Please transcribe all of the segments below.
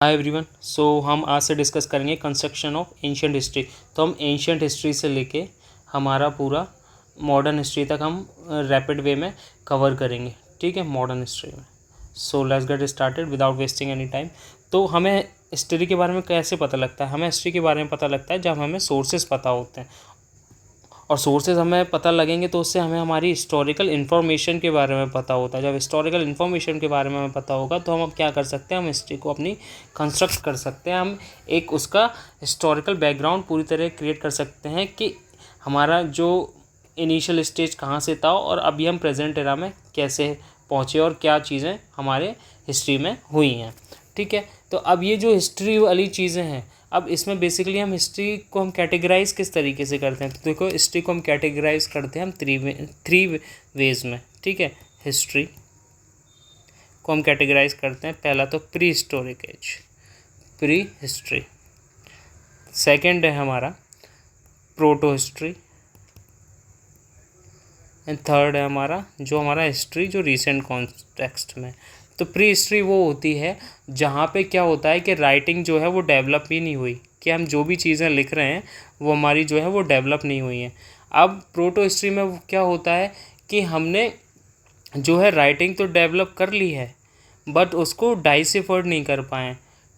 Hi everyone. हम आज से डिस्कस करेंगे कंस्ट्रक्शन ऑफ एंशियंट हिस्ट्री। तो हम एंशियंट हिस्ट्री से लेके हमारा पूरा मॉडर्न हिस्ट्री तक हम रैपिड वे में कवर करेंगे। ठीक है, मॉडर्न हिस्ट्री में। Let's get started without wasting any time. तो हमें हिस्ट्री के बारे में कैसे पता लगता है? हमें हिस्ट्री के बारे में पता लगता है जब हमें सोर्सेज पता होते हैं, और सोर्सेज हमें पता लगेंगे तो उससे हमें हमारी हिस्टोरिकल इन्फॉर्मेशन के बारे में पता होता है। जब हिस्टोरिकल इन्फॉर्मेशन के बारे में हमें पता होगा तो हम अब क्या कर सकते हैं, हम हिस्ट्री को अपनी कंस्ट्रक्ट कर सकते हैं। हम एक उसका हिस्टोरिकल बैकग्राउंड पूरी तरह क्रिएट कर सकते हैं कि हमारा जो इनिशियल स्टेज कहाँ से था और अभी हम प्रेजेंट एरा में कैसे पहुँचे और क्या चीज़ें हमारे हिस्ट्री में हुई हैं। ठीक है, तो अब ये जो हिस्ट्री वाली चीज़ें हैं, अब इसमें बेसिकली हम हिस्ट्री को हम कैटेगराइज किस तरीके से करते हैं? तो देखो, हिस्ट्री को हम कैटेगराइज करते हैं हम थ्री वेज में। ठीक है, हिस्ट्री को हम कैटेगराइज करते हैं। पहला तो pre historic age, pre history. Second है हमारा प्रोटो हिस्ट्री, एंड थर्ड है हमारा हिस्ट्री जो रिसेंट कॉन्टेक्स्ट में। तो प्री हिस्ट्री वो होती है जहाँ पे क्या होता है कि राइटिंग जो है वो डेवलप ही नहीं हुई, कि हम जो भी चीज़ें लिख रहे हैं वो हमारी जो है वो डेवलप नहीं हुई हैं। अब प्रोटो हिस्ट्री में क्या होता है कि हमने जो है राइटिंग तो डेवलप कर ली है, बट उसको डाइसिफर्ड नहीं कर पाए।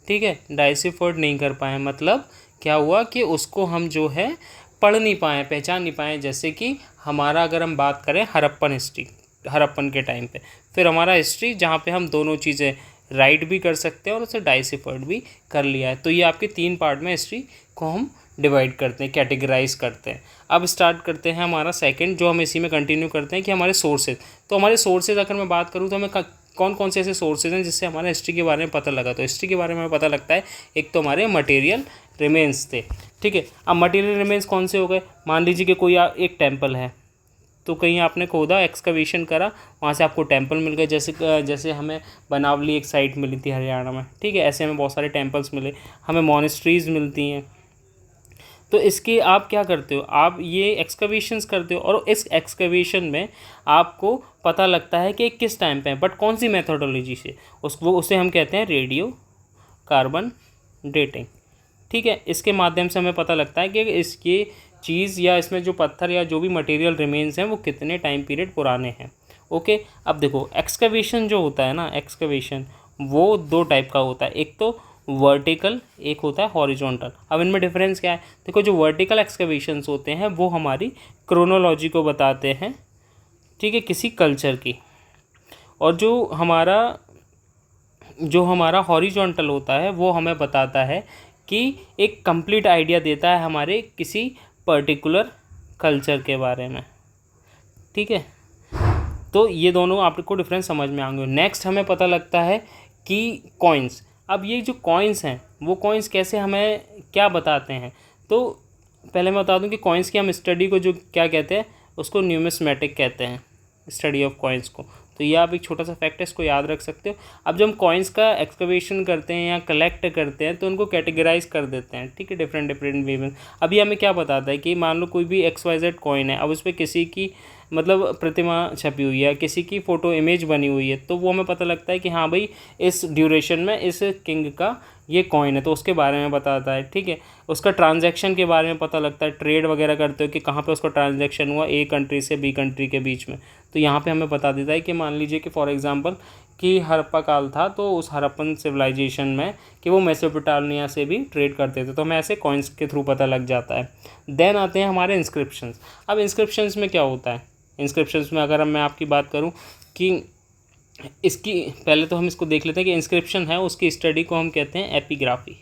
ठीक है, डाइसिफर्ड नहीं कर पाए मतलब क्या हुआ कि उसको हम जो है पढ़ नहीं पाए, पहचान नहीं पाए। जैसे कि हमारा अगर हम बात करें हड़प्पन हिस्ट्री, हड़प्पन के टाइम पे, फिर हमारा हिस्ट्री जहाँ पे हम दोनों चीज़ें राइट भी कर सकते हैं और उसे डाइसिफर्ड भी कर लिया है। तो ये आपके 3 पार्ट में हिस्ट्री को हम डिवाइड करते हैं, कैटेगराइज करते हैं। अब स्टार्ट करते हैं हमारा सेकंड, जो हम इसी में कंटिन्यू करते हैं कि हमारे सोर्सेज। तो हमारे सोर्सेज अगर मैं बात करूँ तो हमें कौन कौन से ऐसे सोर्सेज हैं जिससे हमारे हिस्ट्री के बारे में पता लगा? तो हिस्ट्री के बारे में पता लगता है, एक तो हमारे मटेरियल रिमेन्स थे। ठीक है, अब मटेरियल रिमेन्स कौन से हो गए? मान लीजिए कि कोई एक टेम्पल है, तो कहीं आपने खोदा, एक्सकवेशन करा, वहाँ से आपको टेम्पल मिल गए। जैसे हमें बनावली एक साइट मिली थी हरियाणा में। ठीक है, ऐसे हमें बहुत सारे टेम्पल्स मिले, हमें मॉनेस्ट्रीज़ मिलती हैं। तो इसके आप क्या करते हो, आप ये एक्सकवेशंस करते हो और इस एक्सकवेशन में आपको पता लगता है कि किस टाइम पे है, बट कौन सी मेथोडोलॉजी से, उसे हम कहते हैं रेडियो कार्बन डेटिंग। ठीक है, इसके माध्यम से हमें पता लगता है कि इसकी चीज़ या इसमें जो पत्थर या जो भी मटेरियल रिमेन्स हैं वो कितने टाइम पीरियड पुराने हैं। ओके, अब देखो एक्सकवेशन जो होता है ना, एक्सकवेशन वो 2 टाइप का होता है, एक तो वर्टिकल, एक होता है हॉरिजॉन्टल। अब इनमें डिफरेंस क्या है? देखो, जो वर्टिकल एक्सकवेशंस होते हैं वो हमारी क्रोनोलॉजी को बताते हैं, ठीक है, किसी कल्चर की। और जो हमारा हॉरिजॉन्टल होता है वो हमें बताता है कि एक कंप्लीट आइडिया देता है हमारे किसी पर्टिकुलर कल्चर के बारे में। ठीक है, तो ये दोनों आपको डिफरेंस समझ में आएंगे। नेक्स्ट हमें पता लगता है कि कॉइन्स। अब ये जो कॉइन्स हैं वो कॉइन्स कैसे हमें क्या बताते हैं? तो पहले मैं बता दूं कि कॉइन्स की हम स्टडी को जो क्या कहते हैं, उसको न्यूमिस्मेटिक कहते हैं, स्टडी ऑफ कॉइन्स को। तो ये आप एक छोटा सा फैक्ट है, इसको याद रख सकते हो। अब जब हम कॉइन्स का एक्सकवेशन करते हैं या कलेक्ट करते हैं तो उनको कैटेगराइज कर देते हैं। ठीक है, डिफरेंट वे में। अभी हमें क्या बताता है कि मान लो कोई भी XYZ कॉइन है, अब उस पर किसी की मतलब प्रतिमा छपी हुई है, किसी की फ़ोटो इमेज बनी हुई है, तो वो हमें पता लगता है कि हाँ भाई इस ड्यूरेशन में इस किंग का ये कॉइन है, तो उसके बारे में बताता है। ठीक है, उसका ट्रांजैक्शन के बारे में पता लगता है, ट्रेड वगैरह करते हो कि कहाँ पे उसका ट्रांजैक्शन हुआ A कंट्री से B कंट्री के बीच में। तो यहाँ पे हमें बता देता है कि मान लीजिए कि फॉर एग्जांपल कि हड़प्पा काल था, तो उस हड़प्पन सिविलाइजेशन में कि वो मेसोपोटामिया से भी ट्रेड करते थे, तो हमें ऐसे कॉइन्स के थ्रू पता लग जाता है। देन आते हैं हमारे इंस्क्रिप्शंस। अब इंस्क्रिप्शंस में क्या होता है? इंस्क्रिप्शंस में अगर मैं आपकी बात करूँ कि इसकी पहले तो हम इसको देख लेते हैं कि इंस्क्रिप्शन है, उसकी स्टडी को हम कहते हैं एपिग्राफी।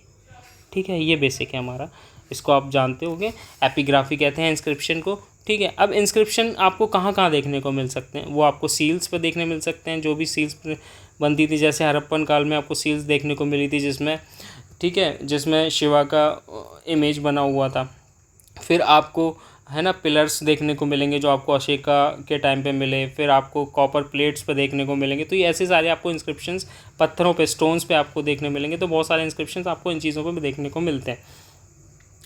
ठीक है, ये बेसिक है हमारा, इसको आप जानते होंगे, एपिग्राफी कहते हैं इंस्क्रिप्शन को। ठीक है, अब इंस्क्रिप्शन आपको कहाँ कहाँ देखने को मिल सकते हैं? वो आपको सील्स पर देखने मिल सकते हैं, जो भी सील्स बनती थी, जैसे हड़प्पन काल में आपको सील्स देखने को मिली थी जिसमें, ठीक है, जिसमें शिवा का इमेज बना हुआ था। फिर आपको है ना पिलर्स देखने को मिलेंगे जो आपको अशोका के टाइम पे मिले, फिर आपको कॉपर प्लेट्स पे देखने को मिलेंगे। तो ये ऐसे सारे आपको इंस्क्रिप्शंस पत्थरों पे, स्टोन्स पे आपको देखने मिलेंगे। तो बहुत सारे इंस्क्रिप्शंस आपको इन चीज़ों पे भी देखने को मिलते हैं।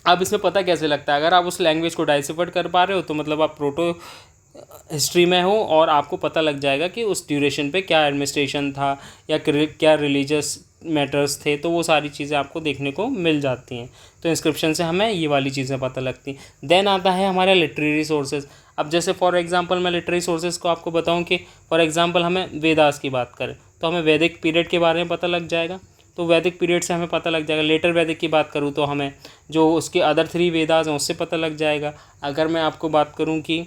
अब इसमें पता कैसे लगता है? अगर आप उस लैंग्वेज को डाइसिफर्ड कर पा रहे हो तो मतलब आप प्रोटो हिस्ट्री में हो, और आपको पता लग जाएगा कि उस ड्यूरेशन पे क्या एडमिनिस्ट्रेशन था या क्या रिलीजियस मैटर्स थे, तो वो सारी चीज़ें आपको देखने को मिल जाती हैं। तो इंस्क्रिप्शन से हमें ये वाली चीज़ें पता लगती हैं। देन आता है हमारा लिटरेरी सोर्सेज। अब जैसे फॉर एग्जांपल मैं लिटरेरी सोर्सेज को आपको बताऊं कि फॉर एग्जांपल हमें वेदास की बात करें तो हमें वैदिक पीरियड के बारे में पता लग जाएगा, तो वैदिक पीरियड से हमें पता लग जाएगा। लेटर वैदिक की बात करूँ तो हमें जो उसके अदर 3 वेदास हैं उससे पता लग जाएगा। अगर मैं आपको बात करूँ कि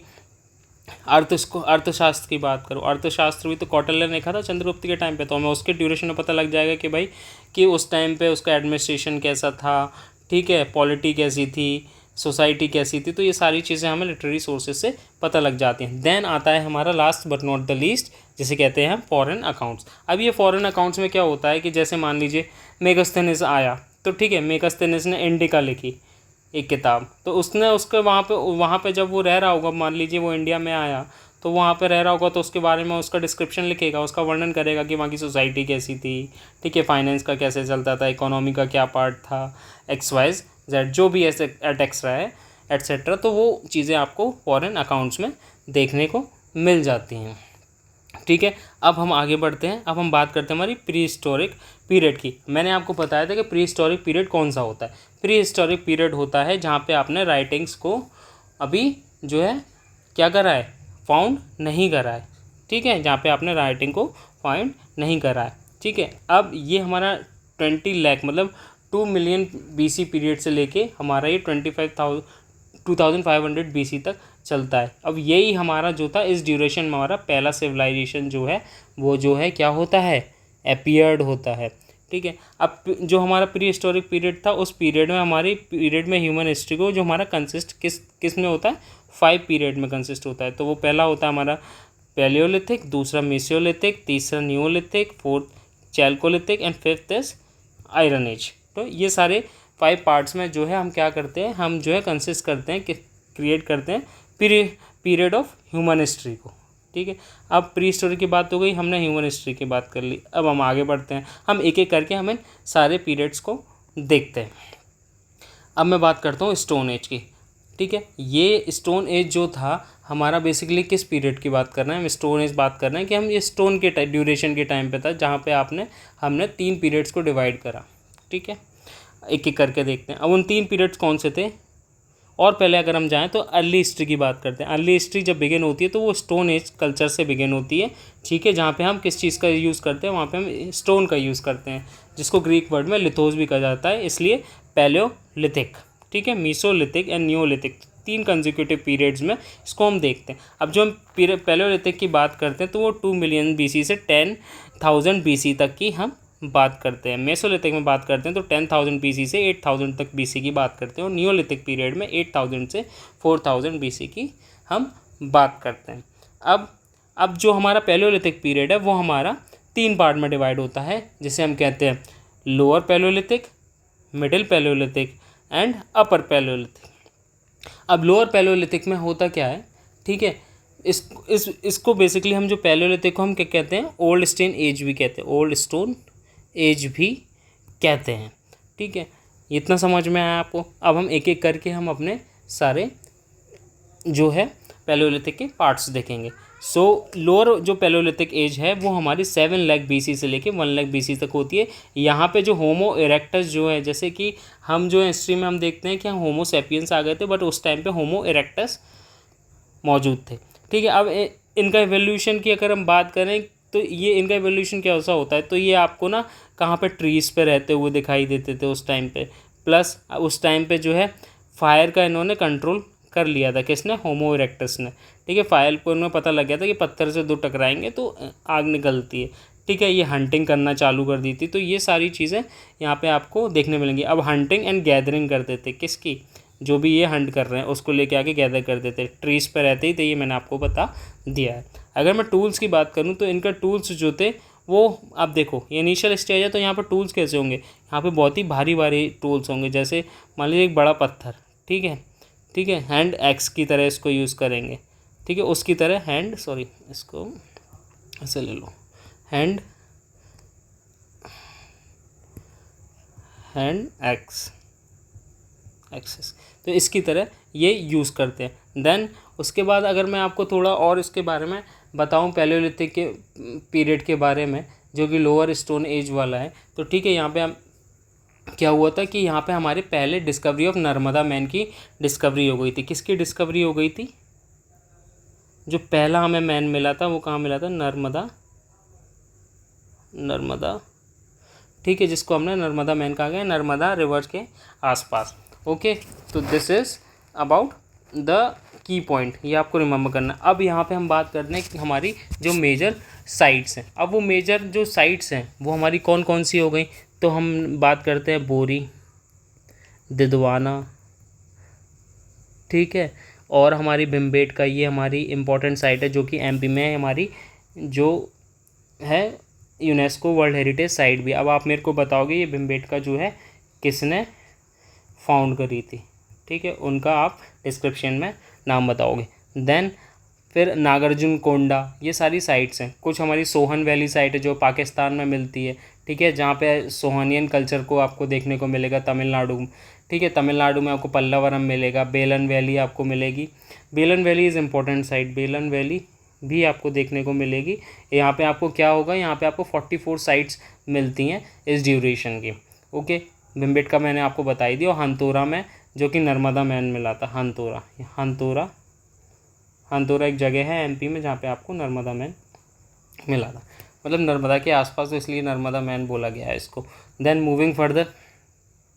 अर्थशास्त्र की बात करूँ, अर्थशास्त्र भी तो कौटिल्य ने लिखा था चंद्रगुप्त के टाइम पे, तो हमें उसके ड्यूरेशन में पता लग जाएगा कि भाई कि उस टाइम पे उसका एडमिनिस्ट्रेशन कैसा था, ठीक है, पॉलिटी कैसी थी, सोसाइटी कैसी थी। तो ये सारी चीज़ें हमें लिटरेरी सोर्सेज से पता लग जाती हैं। देन आता है हमारा last but not the least, जिसे कहते हैं फॉरेन अकाउंट्स। अब ये फॉरेन अकाउंट्स में क्या होता है कि जैसे मान लीजिए मेगास्थनीज आया, तो ठीक है, मेगास्थनीज ने इंडिका लिखी एक किताब, तो उसने उसके वहाँ पे जब वो रह रहा होगा, मान लीजिए वो इंडिया में आया तो वहाँ पे रह रहा होगा, तो उसके बारे में उसका डिस्क्रिप्शन लिखेगा, उसका वर्णन करेगा कि वहाँ की सोसाइटी कैसी थी, ठीक है, फाइनेंस का कैसे चलता था, इकोनॉमी का क्या पार्ट था, XYZ जो भी ऐसे एटसेट्रा है एटसेट्रा। तो वो चीज़ें आपको फॉरेन अकाउंट्स में देखने को मिल जाती हैं, ठीक है। अब हम आगे बढ़ते हैं। अब हम बात करते हैं हमारी प्री हिस्टोरिक पीरियड की। मैंने आपको बताया था कि प्री हिस्टोरिक पीरियड कौन सा होता है। प्री हिस्टोरिक पीरियड होता है जहाँ पे आपने राइटिंग्स को अभी जो है क्या करा है, फाउंड नहीं करा है, ठीक है, जहाँ पे आपने राइटिंग को फाइंड नहीं करा है, ठीक है। अब ये हमारा 20 लाख मतलब 2 मिलियन BC पीरियड से लेके हमारा ये 2500 BC तक चलता है। अब यही हमारा जो था, इस ड्यूरेशन में हमारा पहला सिविलाइजेशन जो है वो जो है क्या होता है, अपीयर्ड होता है, ठीक है। अब जो हमारा प्री हिस्टोरिक पीरियड था, उस पीरियड में हमारी पीरियड में ह्यूमन हिस्ट्री को जो हमारा कंसिस्ट किस में होता है, 5 पीरियड में कंसिस्ट होता है। तो वो पहला होता है हमारा पैलियोलिथिक, दूसरा मेसियोलिथिक, तीसरा neolithic, fourth chalcolithic and fifth is iron age. तो ये सारे 5 पार्ट्स में जो है हम क्या करते हैं, हम जो है कंसिस्ट करते हैं, क्रिएट करते हैं पीरियड ऑफ ह्यूमन हिस्ट्री को, ठीक है। अब प्री हिस्टोरी की बात हो गई, हमने ह्यूमन हिस्ट्री की बात कर ली। अब हम आगे बढ़ते हैं, हम एक एक करके हमें सारे पीरियड्स को देखते हैं। अब मैं बात करता हूँ स्टोन एज की, ठीक है। ये स्टोन एज जो था हमारा बेसिकली किस पीरियड की बात कर रहे हैं, हम स्टोन एज बात कर रहे हैं कि हम ये स्टोन के ड्यूरेशन के टाइम पे था, जहाँ पे हमने 3 पीरियड्स को डिवाइड करा, ठीक है। एक एक करके देखते हैं। अब उन 3 पीरियड्स कौन से थे, और पहले अगर हम जाएं तो अर्ली हिस्ट्री की बात करते हैं। अर्ली हिस्ट्री जब बिगिन होती है तो वो स्टोन एज कल्चर से बिगिन होती है, ठीक है, जहाँ पे हम किस चीज़ का यूज़ करते हैं, वहाँ पे हम स्टोन का यूज़ करते हैं, जिसको ग्रीक वर्ड में लिथोस भी कहा जाता है, इसलिए पैलियोलिथिक, ठीक है, Mesolithic and Neolithic, 3 consecutive periods में इसको हम देखते हैं। अब जो हम पैलियोलिथिक की बात करते हैं तो वो 2 मिलियन BC से 10,000 BC तक की हम बात करते हैं। मेसोलिथिक में बात करते हैं तो 10,000 BC से 8,000 तक BC की बात करते हैं, और नियोलिथिक पीरियड में 8,000 से 4,000 BC की हम बात करते हैं। अब जो हमारा पैलियोलिथिक पीरियड है वो हमारा 3 पार्ट में डिवाइड होता है, जिसे हम कहते हैं lower Palaeolithic, middle Palaeolithic and upper Palaeolithic. अब लोअर पैलियोलिथिक में होता क्या है, ठीक है, इसको बेसिकली हम जो पैलियोलिथिक को हम क्या कहते हैं, ओल्ड स्टोन एज भी कहते हैं, ओल्ड स्टोन एज भी कहते हैं, ठीक है। इतना समझ में आया आपको। अब हम एक एक करके हम अपने सारे जो है पैलियोलिथिक के पार्ट्स देखेंगे। सो लोअर जो पैलियोलिथिक एज है वो हमारी 7 लाख BC से लेके 1 लाख BC तक होती है। यहाँ पे जो होमो इरेक्टस जो है, जैसे कि हम जो हिस्ट्री में हम देखते हैं कि हम होमो सेपियंस आ गए थे, बट उस टाइम पे होमो इरेक्टस मौजूद थे, ठीक है। अब इनका एवोल्यूशन की अगर हम बात करें तो ये इनका एवोल्यूशन क्या ऐसा होता है, तो ये आपको ना कहाँ पे ट्रीज़ पे रहते हुए दिखाई देते थे उस टाइम पे, प्लस उस टाइम पे जो है फायर का इन्होंने कंट्रोल कर लिया था, किसने, होमो इरेक्टस ने, ठीक है। फायर को उन्हें पता लग गया था कि पत्थर से 2 टकराएंगे तो आग निकलती है, ठीक है। ये हंटिंग करना चालू कर दी थी, तो ये सारी चीज़ें यहाँ पे आपको देखने मिलेंगी। अब हंटिंग एंड गैदरिंग करते थे, किसकी, जो भी ये हंट कर रहे हैं उसको लेके आके गैदर कर देते, ट्रीज़ पे रहते ही थे, ये मैंने आपको बता दिया है। अगर मैं टूल्स की बात करूँ तो इनका टूल्स जो थे वो आप देखो, ये इनिशियल स्टेज है, तो यहाँ पर टूल्स कैसे होंगे, यहाँ पे बहुत ही भारी भारी टूल्स होंगे, जैसे मान लीजिए एक बड़ा पत्थर, ठीक है, ठीक है, हैंड एक्स की तरह इसको यूज़ करेंगे, ठीक है, उसकी तरह इसको ऐसे ले लो, हैंड एक्सेस, तो इसकी तरह ये यूज़ करते हैं। देन उसके बाद अगर मैं आपको थोड़ा और इसके बारे में बताऊं पैलियोलिथिक के पीरियड के बारे में, जो कि लोअर स्टोन एज वाला है। तो ठीक है, यहाँ पे हम क्या हुआ था कि यहाँ पे हमारे पहले डिस्कवरी ऑफ नर्मदा मैन की डिस्कवरी हो गई थी। किसकी डिस्कवरी हो गई थी? जो पहला हमें मैन मिला था वो कहाँ मिला था? नर्मदा, ठीक है, जिसको हमने नर्मदा मैन कहा गया, नर्मदा रिवर के आसपास। ओके, तो this is about the key point, ये आपको रिमेंबर करना। अब यहाँ पे हम बात करते हैं कि हमारी जो मेजर साइट्स हैं। अब वो मेजर जो साइट्स हैं वो हमारी कौन कौन सी हो गई? तो हम बात करते हैं बोरी, दिदवाना, ठीक है, और हमारी भीमबेटका, ये हमारी इम्पोर्टेंट साइट है जो कि एमपी में है, हमारी जो है यूनेस्को वर्ल्ड हेरिटेज साइट भी। अब आप मेरे को बताओगे ये भीमबेटका जो है किसने फाउंड करी थी? ठीक है, उनका आप डिस्क्रिप्शन में नाम बताओगे। देन फिर नागार्जुन कोंडा, ये सारी साइट्स हैं। कुछ हमारी सोहन वैली साइट है जो पाकिस्तान में मिलती है, ठीक है, जहाँ पे सोहानियन कल्चर को आपको देखने को मिलेगा तमिलनाडु में। ठीक है, तमिलनाडु में आपको पल्लावरम मिलेगा, बेलन वैली आपको मिलेगी। बेलन वैली इज़ इम्पोर्टेंट साइट, बेलन वैली भी आपको देखने को मिलेगी। यहाँ पे आपको क्या होगा, यहाँ पे आपको 44 साइट्स मिलती हैं इस ड्यूरेशन की। ओके, भीमबेटका मैंने आपको बताई दी, और हंतोरा में जो कि नर्मदा मैन मिला था, हंतोरा एक जगह है एमपी में जहाँ पे आपको नर्मदा मैन मिला था, मतलब नर्मदा के आसपास, तो इसलिए नर्मदा मैन बोला गया है इसको। देन मूविंग फर्दर,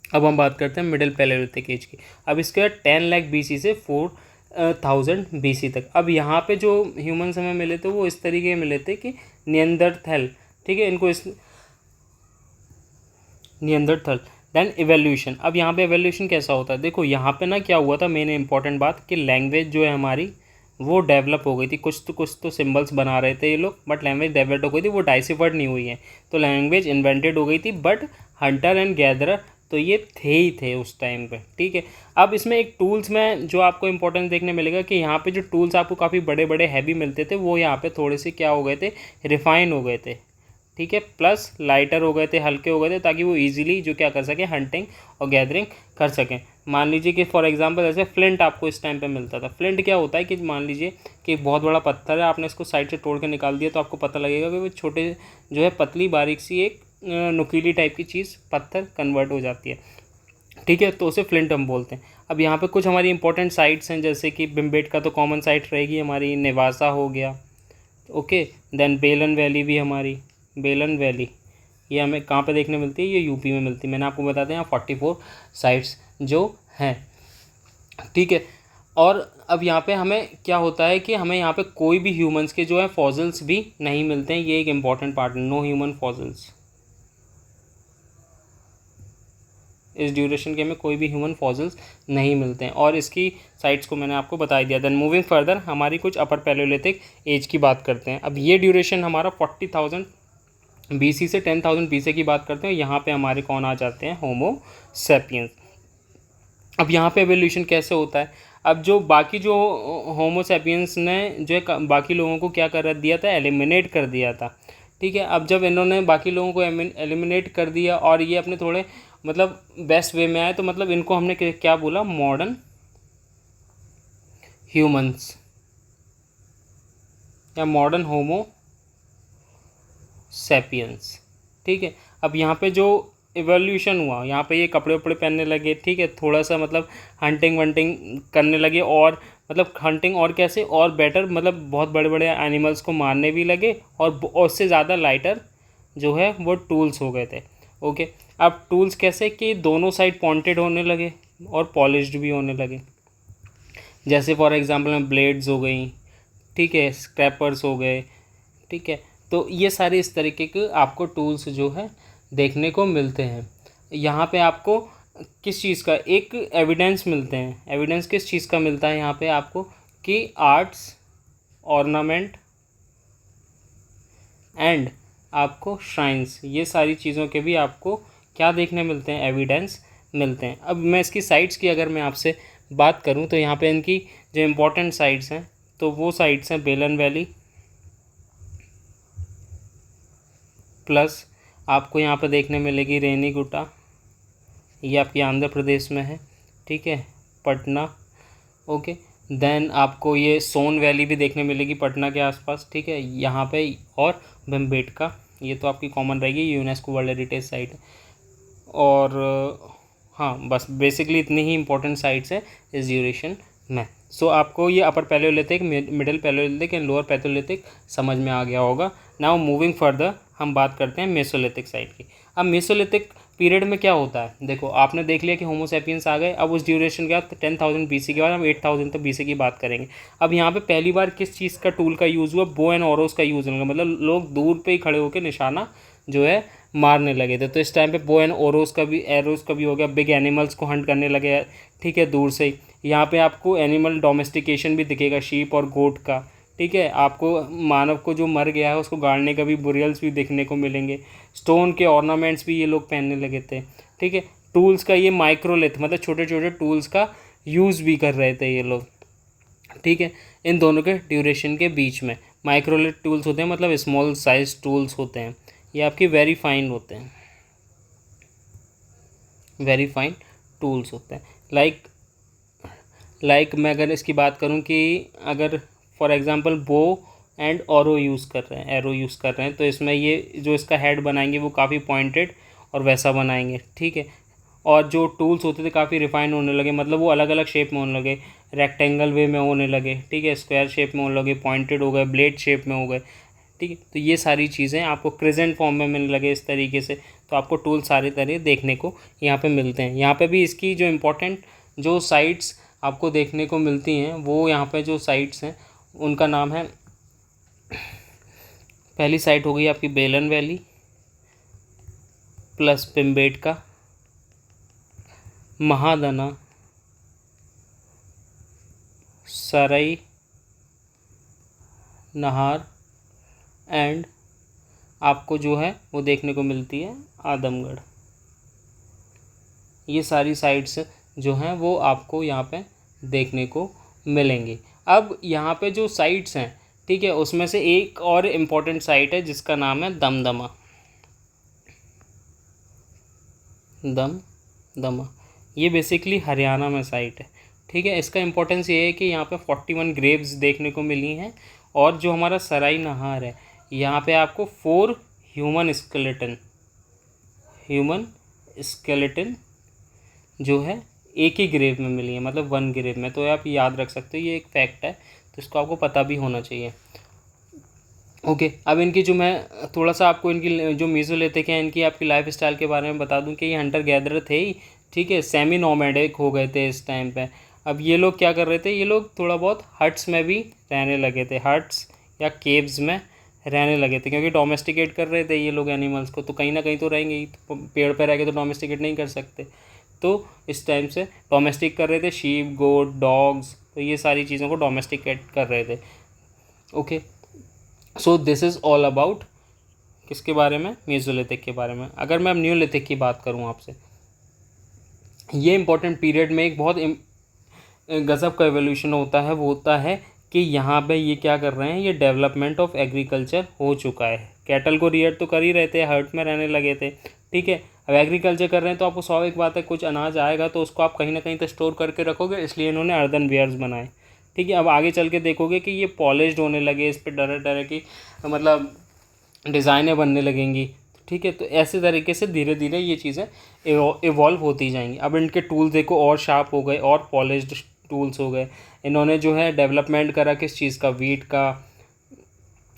अब हम बात करते हैं मिडिल पैलेलिथिक एज की। अब इसके बाद 10 लाख BC से 4000 BC तक। अब यहाँ पे जो ह्यूमन्स हमें मिले थे वो इस तरीके के मिले थे कि नियंदरथल, ठीक है, इनको इस नियंदरथल। देन इवोल्यूशन, अब यहाँ पे इवोल्यूशन कैसा होता है? देखो यहाँ पे ना क्या हुआ था, मेन इंपॉर्टेंट बात कि लैंग्वेज जो है हमारी वो डेवलप हो गई थी। कुछ तो सिंबल्स बना रहे थे ये लोग, बट लैंग्वेज डेवलप हो गई थी, वो डाइसिफर्ड नहीं हुई है, तो लैंग्वेज इन्वेंटेड हो गई थी। बट हंटर एंड गैदरर तो ये थे उस टाइम पे, ठीक है। अब इसमें एक टूल्स में जो आपको इंपॉर्टेंस देखने मिलेगा कि यहाँ पे जो टूल्स आपको काफ़ी बड़े बड़े हैवी मिलते थे वो यहाँ पे थोड़े से क्या हो गए थे, रिफाइन हो गए थे, ठीक है, प्लस लाइटर हो गए थे, हल्के हो गए थे, ताकि वो इजीली जो क्या कर सकें, हंटिंग और गैदरिंग कर सकें। मान लीजिए कि फॉर एग्जांपल जैसे फ्लिंट आपको इस टाइम पे मिलता था। फ्लिंट क्या होता है कि मान लीजिए कि एक बहुत बड़ा पत्थर है, आपने इसको साइड से तोड़ के निकाल दिया, तो आपको पता लगेगा कि वो छोटे जो है पतली बारीक सी एक नुकीली टाइप की चीज़ पत्थर कन्वर्ट हो जाती है, ठीक है, तो उसे फ्लिंट हम बोलते हैं। अब यहाँ पे कुछ हमारी इंपॉर्टेंट साइट्स हैं, जैसे कि भीमबेटका तो कॉमन साइट रहेगी हमारी, नेवासा हो गया, ओके। देन बेलन वैली भी हमारी, बेलन वैली ये हमें कहाँ पे देखने मिलती है? ये यूपी में मिलती है। मैंने आपको बता दें यहाँ 44 साइट्स जो हैं, ठीक है। और अब यहाँ पे हमें क्या होता है कि हमें यहाँ पे कोई भी ह्यूमंस के जो है फॉसिल्स भी नहीं मिलते हैं, ये एक इम्पॉर्टेंट पार्ट है, नो ह्यूमन फॉसिल्स। इस ड्यूरेशन के में कोई भी ह्यूमन फॉसिल्स नहीं मिलते हैं, और इसकी साइट्स को मैंने आपको बता दिया। देन मूविंग फर्दर, हमारी कुछ अपर पैलेलिथिक एज की बात करते हैं। अब ये ड्यूरेशन हमारा 40,000 BC से 10,000 BC की बात करते हैं। यहाँ पे हमारे कौन आ जाते हैं? Homo sapiens. अब यहाँ पे एवोल्यूशन कैसे होता है? अब जो बाकी जो होमो सैपियंस ने जो है बाकी लोगों को क्या कर दिया था? एलिमिनेट कर दिया था, ठीक है। अब जब इन्होंने बाकी लोगों को एलिमिनेट कर दिया और ये अपने थोड़े मतलब बेस्ट वे में आए, तो मतलब इनको हमने क्या बोला? मॉडर्न ह्यूमंस या मॉडर्न होमो सैपियंस, ठीक है। अब यहाँ पे जो इवोल्यूशन हुआ, यहाँ पे ये कपड़े वपड़े पहनने लगे, ठीक है, थोड़ा सा मतलब हंटिंग वंटिंग करने लगे, और मतलब हंटिंग और कैसे और बेटर, मतलब बहुत बड़े बड़े एनिमल्स को मारने भी लगे, और उससे ज़्यादा लाइटर जो है वो टूल्स हो गए थे, ओके। अब टूल्स कैसे कि दोनों साइड पॉइंटेड होने लगे और पॉलिश्ड भी होने लगे, जैसे फॉर एग्जांपल में ब्लेड्स हो गई, ठीक है, स्क्रैपर्स हो गए, ठीक है। तो ये सारे इस तरीके के आपको टूल्स जो है देखने को मिलते हैं। यहाँ पे आपको किस चीज़ का एक एविडेंस मिलते हैं? एविडेंस किस चीज़ का मिलता है यहाँ पे आपको? कि आर्ट्स, ऑर्नामेंट एंड आपको श्राइन्स, ये सारी चीज़ों के भी आपको क्या देखने मिलते हैं? एविडेंस मिलते हैं। अब मैं इसकी साइट्स की अगर मैं आपसे बात करूं तो यहाँ पे इनकी जो इम्पोर्टेंट साइट्स हैं तो वो साइट्स हैं बेलन वैली, प्लस आपको यहाँ पे देखने मिलेगी रेनीगुंटा, ये आपकी आंध्र प्रदेश में है, ठीक है, पटना, ओके। देन आपको ये सोन वैली भी देखने मिलेगी पटना के आसपास, ठीक है, यहाँ पे, और भीमबेटका ये तो आपकी कॉमन रहेगी, यूनेस्को वर्ल्ड हेरिटेज साइट है। और हाँ, बस बेसिकली इतनी ही इंपॉर्टेंट साइट्स हैं इस ड्यूरेशन में। सो आपको ये अपर Palaeolithic, middle Palaeolithic and lower Palaeolithic समझ में आ गया होगा। नाउ मूविंग फर्दर हम बात करते हैं मेसोलिथिक साइट की। अब मेसोलिथिक पीरियड में क्या होता है, देखो आपने देख लिया कि होमोसेपियंस आ गए। अब उस ड्यूरेशन के बाद 10,000 BC के बाद हम 8,000 तक BC की बात करेंगे। अब यहाँ पे पहली बार किस चीज़ का टूल का यूज़ हुआ, बो एंड ऑरोस का यूज़ होगा, मतलब लोग दूर पे ही खड़े होकर निशाना जो है मारने लगे थे। तो इस टाइम पे बो एंड एरोज का भी हो गया, बिग एनिमल्स को हंट करने लगे, ठीक है, दूर से ही। यहाँ पे आपको एनिमल डोमेस्टिकेशन भी दिखेगा, शीप और गोट का, ठीक है। आपको मानव को जो मर गया है उसको गाड़ने का भी बुरियल्स भी देखने को मिलेंगे। स्टोन के ऑर्नामेंट्स भी ये लोग पहनने लगे थे, ठीक है। टूल्स का ये माइक्रोलिथ मतलब छोटे छोटे टूल्स का यूज़ भी कर रहे थे ये लोग, ठीक है। इन दोनों के ड्यूरेशन के बीच में माइक्रोलिथ टूल्स होते हैं, मतलब स्मॉल साइज टूल्स होते हैं, ये आपके वेरी फाइन होते हैं, वेरी फाइन टूल्स होते हैं। लाइक मैं अगर इसकी बात करूं कि अगर for example bow and arrow use कर रहे हैं, तो इसमें ये जो इसका हेड बनाएंगे वो काफ़ी पॉइंटेड और वैसा बनाएंगे, ठीक है। और जो टूल्स होते थे काफ़ी रिफाइन होने लगे, मतलब वो अलग अलग शेप में होने लगे, रेक्टेंगल वे में होने लगे, ठीक है, स्क्वायर शेप में होने लगे, पॉइंटेड हो गए, ब्लेड शेप में हो गए, ठीक है। तो ये सारी चीज़ें आपको क्रिजेंट फॉर्म में मिलने लगे इस तरीके से। तो आपको टूल सारे तरह देखने को यहाँ पे मिलते हैं। यहाँ पे भी इसकी जो इम्पोर्टेंट जो साइट्स आपको देखने को मिलती हैं, वो यहाँ पे जो साइट्स हैं उनका नाम है, पहली साइट हो गई आपकी बेलन valley plus पिम्बेटका, महादना, Sarai Nahar and आपको जो है वो देखने को मिलती है आदमगढ़। ये सारी साइट्स जो हैं वो आपको यहाँ पे देखने को मिलेंगी। अब यहाँ पे जो साइट्स हैं, ठीक है, उसमें से एक और इम्पॉर्टेंट साइट है जिसका नाम है दमदमा। दमदमा ये बेसिकली हरियाणा में साइट है, ठीक है। इसका इम्पोर्टेंस ये है कि यहाँ पे 41 ग्रेव्स देखने को मिली हैं। और जो हमारा सराई नहार है, यहाँ पे आपको 4 ह्यूमन स्केलेटन जो है एक ही ग्रेव में मिली है, मतलब 1 ग्रेव में। तो आप याद रख सकते हो, ये एक फैक्ट है, तो इसको आपको पता भी होना चाहिए। ओके, अब इनकी जो मैं थोड़ा सा आपको इनकी जो मेसोलिथिक हैं इनकी आपकी लाइफ स्टाइल के बारे में बता दूं कि ये हंटर गैदरर थे ही, ठीक है, सेमी नोमैडिक हो गए थे इस टाइम पे। अब ये लोग क्या कर रहे थे, ये लोग थोड़ा बहुत हट्स में भी रहने लगे थे, हट्स या केव्स में रहने लगे थे, क्योंकि डोमेस्टिकेट कर रहे थे ये लोग एनिमल्स को, तो कहीं ना कहीं तो रहेंगे ही, तो पेड़ पर रह के तो डोमेस्टिकेट नहीं कर सकते। तो इस टाइम से डोमेस्टिक कर रहे थे, शीप, गोट, डॉग्स, तो ये सारी चीज़ों को डोमेस्टिकेट कर रहे थे। Okay, so this is all about किसके बारे में, मेसोलिथिक के बारे में। अगर मैं अब न्यूलिथिक की बात करूँ आपसे, ये इंपॉर्टेंट पीरियड में एक बहुत गज़ब का एवोल्यूशन होता है। वो होता है कि यहाँ पे ये क्या कर रहे हैं, ये डेवलपमेंट ऑफ एग्रीकल्चर हो चुका है। कैटल को रियर तो कर ही रहे थे, हर्ट में रहने लगे थे, ठीक है। अब एग्रीकल्चर कर रहे हैं तो आपको स्वाभाविक बात है कुछ अनाज आएगा तो उसको आप कहीं ना कहीं तो स्टोर करके रखोगे, इसलिए इन्होंने अर्दन वेयर्स बनाए, ठीक है। अब आगे चल के देखोगे कि ये पॉलिश्ड होने लगे, इस पर तरह तरह की मतलब डिज़ाइनें बनने लगेंगी, ठीक है। तो ऐसे तरीके से धीरे धीरे ये चीज़ें इवॉल्व होती जाएंगी। अब इनके टूल्स देखो और शार्प हो गए और पॉलिश्ड टूल्स हो गए। इन्होंने जो है डेवलपमेंट करा किस चीज़ का, वीट का,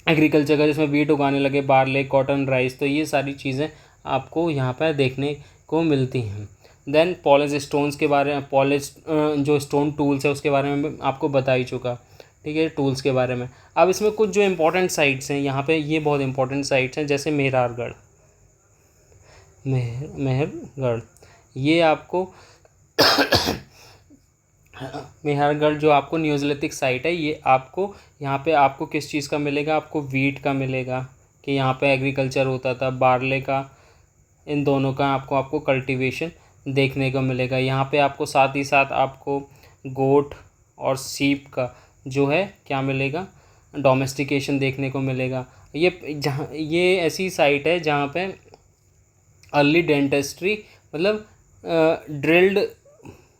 एग्रीकल्चर का, जिसमें वीट उगाने लगे, बार्ले, कॉटन, राइस, तो ये सारी चीज़ें आपको यहाँ पर देखने को मिलती हैं। देन पॉलिश स्टोन्स के बारे में, पॉलिश जो स्टोन टूल्स है उसके बारे में आपको बता ही चुका, ठीक है, टूल्स के बारे में। अब इसमें कुछ जो इंपॉर्टेंट साइट्स हैं यहाँ पे, ये बहुत इंपॉर्टेंट साइट्स हैं, जैसे मेहरारगढ़, मेहरगढ़ ये आपको मेहरगढ़ जो आपको न्यूज़लिथिक साइट है, ये आपको यहाँ पे आपको किस चीज़ का मिलेगा, आपको वीट का मिलेगा कि यहाँ पे एग्रीकल्चर होता था, बार्ले का, इन दोनों का आपको कल्टीवेशन देखने को मिलेगा। यहाँ पे आपको साथ ही साथ आपको गोट और सीप का जो है क्या मिलेगा, डोमेस्टिकेशन देखने को मिलेगा। ये ऐसी साइट है जहाँ पे अर्ली डेंटिस्ट्री, मतलब ड्रिल्ड,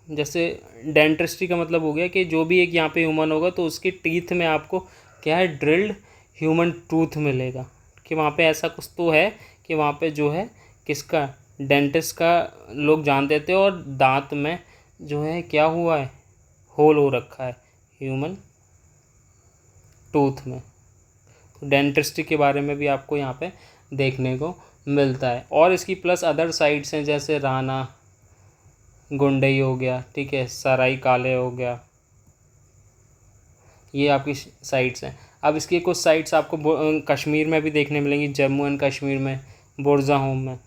जैसे डेंटिस्ट्री का मतलब हो गया कि जो भी एक यहाँ पे ह्यूमन होगा तो उसके टीथ में आपको क्या है, ड्रिल्ड ह्यूमन टूथ मिलेगा, कि वहाँ पे ऐसा कुछ तो है कि वहाँ पे जो है किसका, डेंटिस्ट का लोग जानते थे, और दांत में जो है क्या हुआ है, होल हो रखा है ह्यूमन टूथ में। तो डेंटिस्ट्री के बारे में भी आपको यहाँ पे देखने को मिलता है। और इसकी प्लस अदर साइट्स हैं, जैसे राना गुंडई हो गया, ठीक है, सराई काले हो गया, ये आपकी साइट्स हैं। अब इसकी कुछ साइट्स आपको कश्मीर में भी देखने मिलेंगी, जम्मू एंड कश्मीर में, बुरज़ाहोम में,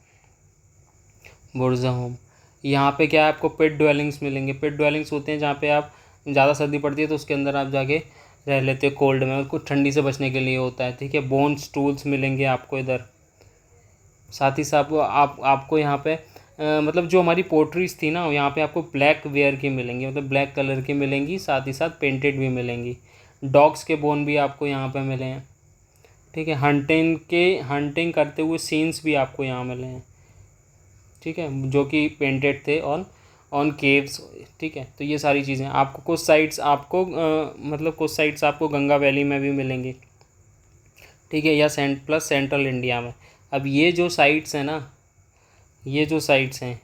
बुरज़ाहोम। यहाँ पे क्या है, आपको पिट ड्वेलिंग्स मिलेंगे। पिट ड्वेलिंग्स होते हैं जहाँ पे आप ज़्यादा सर्दी पड़ती है तो उसके अंदर आप जाके रह लेते हो कोल्ड में, कुछ ठंडी से बचने के लिए होता है, ठीक है। बोन स्टूल्स मिलेंगे आपको इधर। साथ ही साथ आपको यहाँ पे मतलब जो हमारी पोट्रीज थी ना, यहाँ पे आपको ब्लैक वेयर की मिलेंगी, मतलब ब्लैक कलर की मिलेंगी, साथ ही साथ पेंटेड भी मिलेंगी। डॉग्स के बोन भी आपको यहाँ पे मिले हैं, ठीक है। हंटिंग करते हुए सीन्स भी आपको यहाँ मिले हैं, ठीक है, जो कि पेंटेड थे ऑन केव्स, ठीक है। तो ये सारी चीज़ें आपको कुछ साइट्स आपको मतलब कुछ साइट्स आपको गंगा वैली में भी मिलेंगी, ठीक है, या प्लस सेंट्रल इंडिया में। अब ये जो साइट्स हैं ना, ये जो साइट्स हैं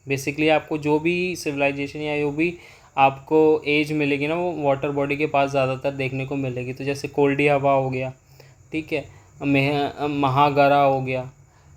बेसिकली आपको जो भी सिविलाइजेशन या जो भी आपको एज मिलेगी ना, वो वाटर बॉडी के पास ज़्यादातर देखने को मिलेगी। तो जैसे कोल्डी हवा हो गया, ठीक है, महागरा हो गया,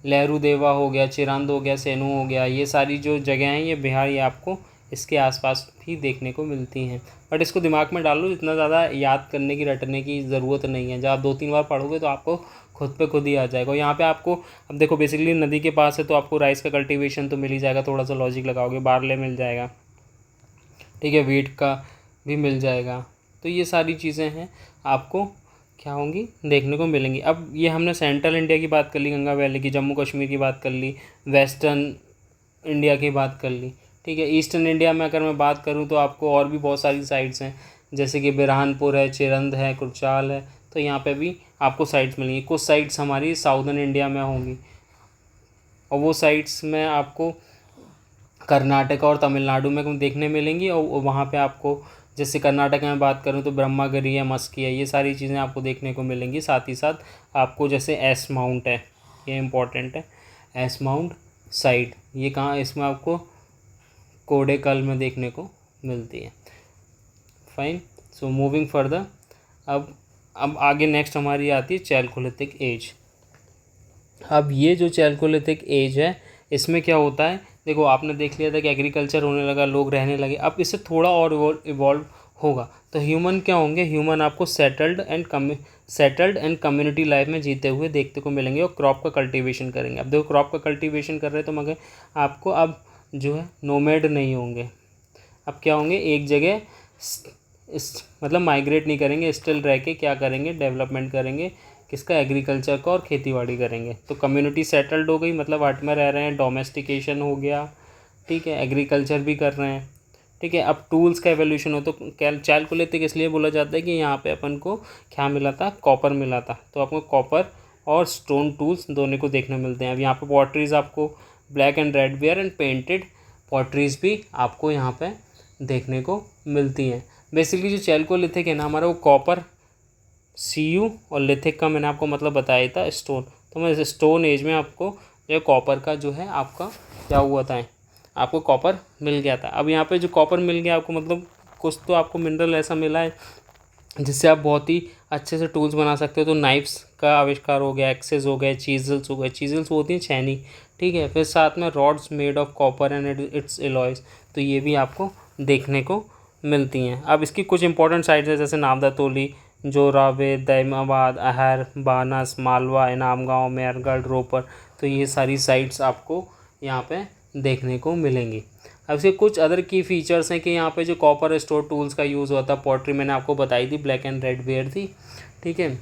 लहरू देवा हो गया, चिरंद हो गया, सेनू हो गया, ये सारी जो जगह हैं ये बिहार, ये आपको इसके आसपास भी देखने को मिलती हैं। बट इसको दिमाग में डाल लो, इतना ज़्यादा याद करने की रटने की ज़रूरत नहीं है। जब आप 2-3 बार पढ़ोगे तो आपको खुद पे खुद ही आ जाएगा। यहाँ पे आपको अब देखो बेसिकली नदी के पास है तो आपको राइस का कल्टीवेशन तो मिल ही जाएगा, थोड़ा सा लॉजिक लगाओगे, बारले मिल जाएगा, ठीक है, वीट का भी मिल जाएगा। तो ये सारी चीज़ें हैं आपको क्या होंगी, देखने को मिलेंगी। अब ये हमने सेंट्रल इंडिया की बात कर ली, गंगा वैली की, जम्मू कश्मीर की बात कर ली, वेस्टर्न इंडिया की बात कर ली, ठीक है। ईस्टर्न इंडिया में अगर मैं बात करूँ तो आपको और भी बहुत सारी साइट्स हैं, जैसे कि बिरहानपुर है, चिरंद है, कुरचाल है, तो यहाँ पे भी आपको साइट्स मिलेंगी। कुछ साइट्स हमारी साउदर्न इंडिया में होंगी, और वो साइट्स में आपको कर्नाटक और तमिलनाडु में देखने मिलेंगी। और वहाँ पे आपको जैसे कर्नाटक में बात करूँ तो ब्रह्मागिरी है, मस्की है, ये सारी चीज़ें आपको देखने को मिलेंगी। साथ ही साथ आपको जैसे एस माउंट है, ये इम्पॉर्टेंट है, एस माउंट साइट, ये कहाँ, इसमें आपको कोडेकल में देखने को मिलती है। फाइन, सो मूविंग फर्दर, अब आगे नेक्स्ट हमारी आती है चैल्कोलिथिक एज। अब ये जो चैल्कोलिथिक एज है, इसमें क्या होता है, देखो आपने देख लिया था कि एग्रीकल्चर होने लगा, लोग रहने लगे, अब इससे थोड़ा और इवॉल्व होगा। तो ह्यूमन क्या होंगे, ह्यूमन आपको सेटल्ड एंड कम्युनिटी लाइफ में जीते हुए देखते को मिलेंगे, और क्रॉप का कल्टीवेशन करेंगे। अब देखो क्रॉप का कल्टीवेशन कर रहे हैं तो मगर आपको अब जो है नोमैड नहीं होंगे, अब क्या होंगे, एक जगह मतलब माइग्रेट नहीं करेंगे, स्टिल रह के क्या करेंगे, डेवलपमेंट करेंगे, किसका, एग्रीकल्चर का, और खेतीबाड़ी करेंगे। तो कम्युनिटी सेटल्ड हो गई, मतलब हट में रह रहे हैं, डोमेस्टिकेशन हो गया, ठीक है, एग्रीकल्चर भी कर रहे हैं, ठीक है। अब टूल्स का एवोल्यूशन हो, तो चैल्कोलिथिक इसलिए बोला जाता है कि यहाँ पे अपन को क्या मिला था, कॉपर मिला था। तो आपको कॉपर और स्टोन टूल्स दोनों को देखने मिलते हैं। अब यहाँ पे पॉटरीज आपको black and red ware and painted potteries भी आपको यहाँ पे देखने को मिलती हैं। बेसिकली जो चैल्कोलिथिक है ना हमारा, वो कॉपर Cu और लिथिक का मैंने आपको मतलब बताया था स्टोन। तो मैं स्टोन एज में आपको जो कॉपर का जो है आपका क्या हुआ था, आपको कॉपर मिल गया था। अब यहाँ पे जो कॉपर मिल गया आपको, मतलब कुछ तो आपको मिनरल ऐसा मिला है जिससे आप बहुत ही अच्छे से टूल्स बना सकते हो। तो नाइफ्स का आविष्कार हो गया, एक्सेस हो गए, चीजल्स हो गए, चीजल्स होती हैं छेनी, ठीक है। फिर साथ में rods made of copper and it's alloys, तो ये भी आपको देखने को मिलती हैं। अब इसकी कुछ इंपॉर्टेंट साइट्स हैं, जैसे नावदातोली, जोरावे, दैमाबाद, अहर, बानस, मालवा, इनाम गाँव, मेहरगढ़, रोपर, तो ये सारी साइट्स आपको यहाँ पे देखने को मिलेंगी। अब इसके कुछ अदर की फीचर्स हैं कि यहाँ पे जो कॉपर स्टोर टूल्स का यूज़ होता है, पॉटरी मैंने आपको बताई थी, ब्लैक एंड रेड वेयर थी, ठीक है।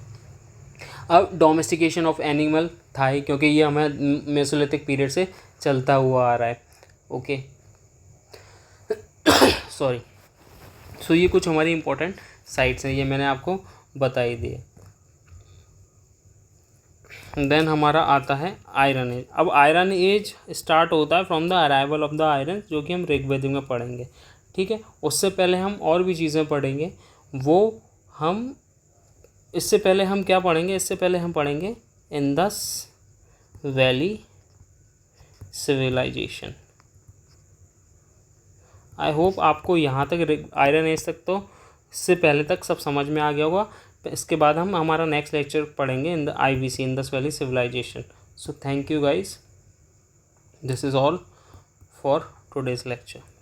अब डोमेस्टिकेशन ऑफ एनिमल था ही, क्योंकि ये हमें मेसोलिथिक पीरियड से चलता हुआ आ रहा है, ओके सॉरी। सो ये कुछ हमारी इंपॉर्टेंट साइट्स हैं, ये मैंने आपको बताई दी। देन हमारा आता है आयरन एज। अब आयरन एज स्टार्ट होता है from the arrival of the iron, जो कि हम ऋग्वेद में पढ़ेंगे, ठीक है। उससे पहले हम और भी चीज़ें पढ़ेंगे, वो हम इससे पहले हम क्या पढ़ेंगे, इससे पहले हम पढ़ेंगे Indus valley civilisation. I hope आपको यहाँ तक आयरन एज तक तो इससे पहले तक सब समझ में आ गया होगा। इसके बाद हम हमारा नेक्स्ट लेक्चर पढ़ेंगे in the IVC, Indus valley civilisation. So thank you guys, this is all for today's lecture.